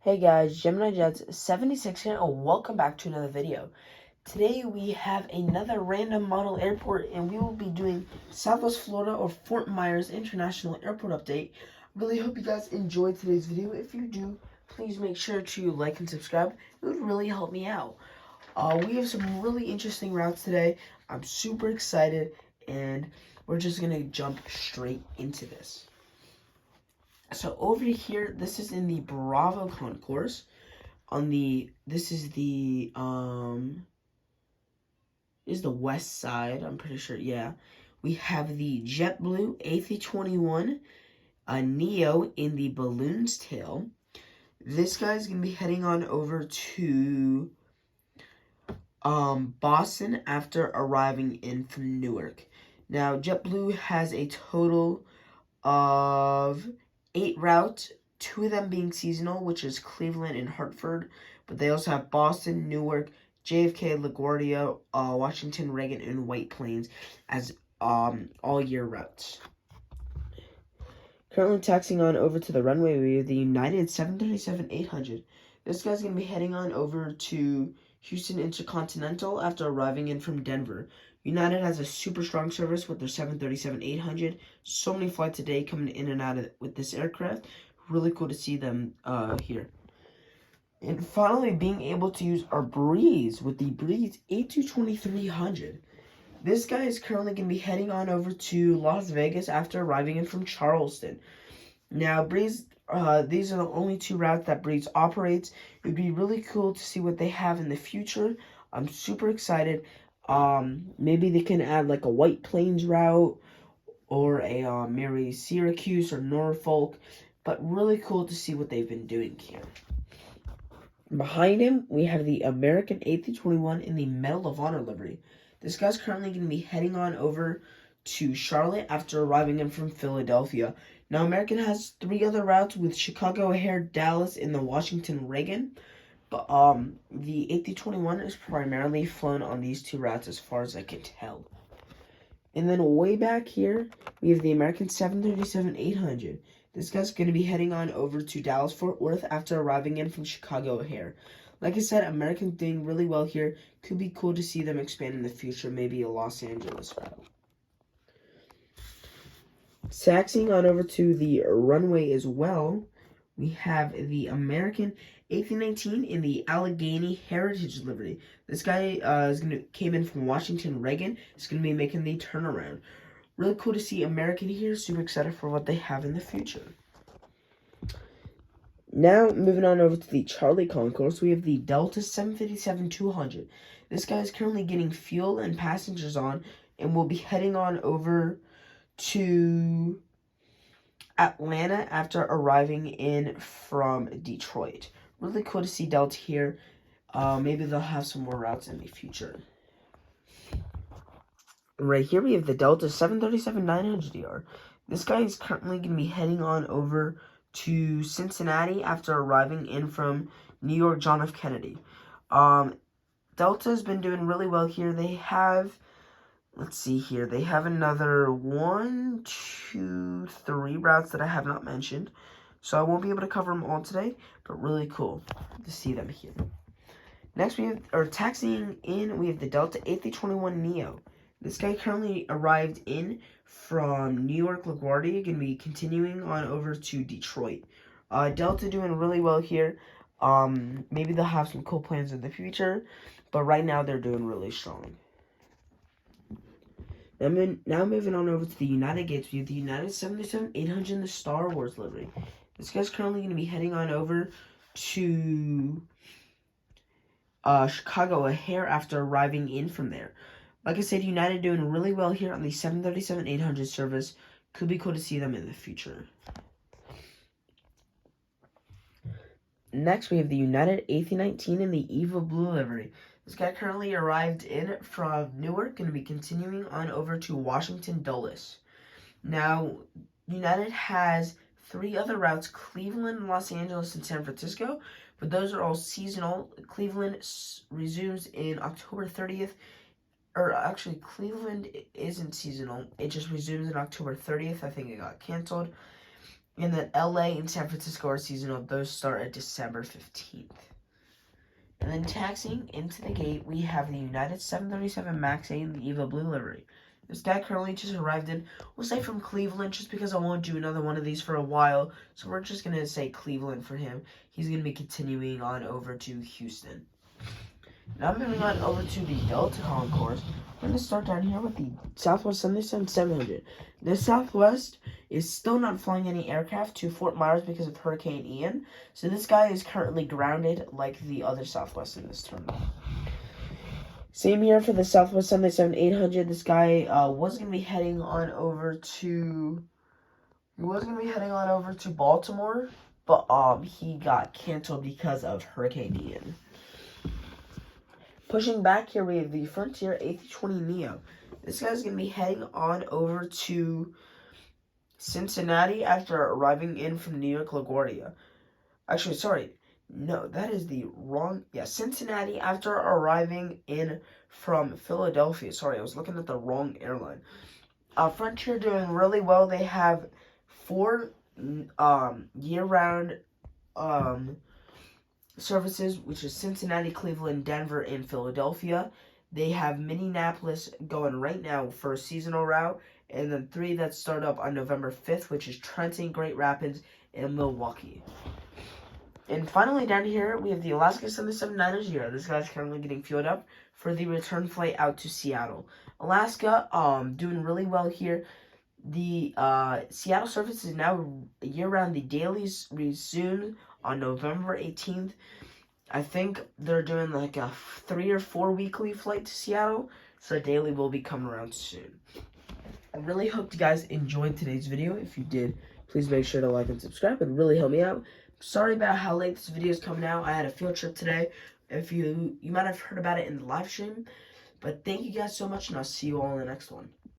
Hey guys, Gemini Jets 76 here and welcome back to another video. Today we have another random model airport and we will be doing Southwest Florida or Fort Myers International Airport update. Really hope you guys enjoyed today's video. If you do, please make sure to like and subscribe. It would really help me out. We have some really interesting routes today. I'm super excited and we're just going to jump straight into this. So over here, this is in the Bravo concourse. This is the west side, I'm pretty sure, yeah. We have the JetBlue A321 Neo in the balloon's tail. This guy's gonna be heading on over to Boston after arriving in from Newark. Now, JetBlue has a total of 8 routes, 2 of them being seasonal, which is Cleveland and Hartford, but they also have Boston, Newark, JFK, LaGuardia, Washington, Reagan, and White Plains as all year routes. Currently taxiing on over to the runway, we have the United 737-800. This guy's going to be heading on over to Houston Intercontinental after arriving in from Denver. United has a super strong service with their 737-800. So many flights a day coming in and out with this aircraft. Really cool to see them here. And finally, being able to use our Breeze with the Breeze A220-300. This guy is currently going to be heading on over to Las Vegas after arriving in from Charleston. Now, Breeze, these are the only 2 routes that Breeze operates. It would be really cool to see what they have in the future. I'm super excited. Maybe they can add like a White Plains route or a Mary Syracuse or Norfolk, but really cool to see what they've been doing here. Behind him, we have the American A321 in the Medal of Honor livery. This guy's currently going to be heading on over to Charlotte after arriving in from Philadelphia. Now, American has 3 other routes with Chicago O'Hare, Dallas, and the Washington Reagan. But the A321 is primarily flown on these 2 routes as far as I can tell. And then way back here, we have the American 737-800. This guy's going to be heading on over to Dallas-Fort Worth after arriving in from Chicago O'Hare. Like I said, American's doing really well here. Could be cool to see them expand in the future, maybe a Los Angeles route. Taxiing on over to the runway as well, we have the American A319 in the Allegheny Heritage livery. This guy came in from Washington Reagan. He's going to be making the turnaround. Really cool to see American here. Super excited for what they have in the future. Now, moving on over to the Charlie concourse, we have the Delta 757-200. This guy is currently getting fuel and passengers on and will be heading on over to Atlanta after arriving in from Detroit. Really cool to see Delta here. Maybe they'll have some more routes in the future. Right here we have the Delta 737-900DR. This guy is currently going to be heading on over to Cincinnati after arriving in from New York John F. Kennedy. Delta has been doing really well here. They have, let's see here, they have another 1, 2, 3 routes that I have not mentioned. So I won't be able to cover them all today, but really cool to see them here. Next, we have, taxiing in, we have the Delta A321 Neo. This guy currently arrived in from New York LaGuardia, going to be continuing on over to Detroit. Delta doing really well here. Maybe they'll have some cool plans in the future, but right now they're doing really strong. Now moving on over to the United Gates, we have the United 737-800 in the Star Wars livery. This guy's currently going to be heading on over to Chicago O'Hare after arriving in from there. Like I said, United doing really well here on the 737-800 service. Could be cool to see them in the future. Next, we have the United A319 in the Eva Blue livery. This guy currently arrived in from Newark, going to be continuing on over to Washington Dulles. Now, United has 3 other routes, Cleveland, Los Angeles, and San Francisco, but those are all seasonal. Cleveland resumes in October 30th. Or actually, Cleveland isn't seasonal. It just resumes on October 30th. I think it got canceled. And then LA and San Francisco are seasonal. Those start at December 15th. And then taxiing into the gate, we have the United 737 MAX 8 in the Eva Blue livery. This guy currently just arrived in, we'll say from Cleveland, just because I won't do another one of these for a while. So we're just going to say Cleveland for him. He's going to be continuing on over to Houston. Now moving on over to the Delta concourse, we're going to start down here with the Southwest 737-700. The Southwest is still not flying any aircraft to Fort Myers because of Hurricane Ian, so this guy is currently grounded like the other Southwest in this terminal. Same here for the Southwest 737-800. This guy was going to be heading on over to Baltimore, but he got canceled because of Hurricane Ian. Pushing back here, we have the Frontier A320neo. This guy's going to be heading on over to Cincinnati after arriving in from New York LaGuardia. Actually, sorry. No, that is the wrong... Yeah, Cincinnati after arriving in from Philadelphia. Sorry, I was looking at the wrong airline. Frontier doing really well. They have 4 year-round services, which is Cincinnati, Cleveland, Denver, and Philadelphia. They have Minneapolis going right now for a seasonal route, and then 3 that start up on November 5th, which is Trenton, Great Rapids, and Milwaukee. And finally down here, we have the Alaska 777-900. This guy's currently getting fueled up for the return flight out to Seattle. Alaska, doing really well here. The Seattle service is now year-round. The dailies resume on November 18th. I think they're doing like a 3 or 4 weekly flight to Seattle, so daily will be coming around soon. I really hope you guys enjoyed today's video. If you did, please make sure to like and subscribe. It really helped me out. Sorry about how late this video is coming out. I had a field trip today. If you might have heard about it in the live stream, but thank you guys so much, and I'll see you all in the next one.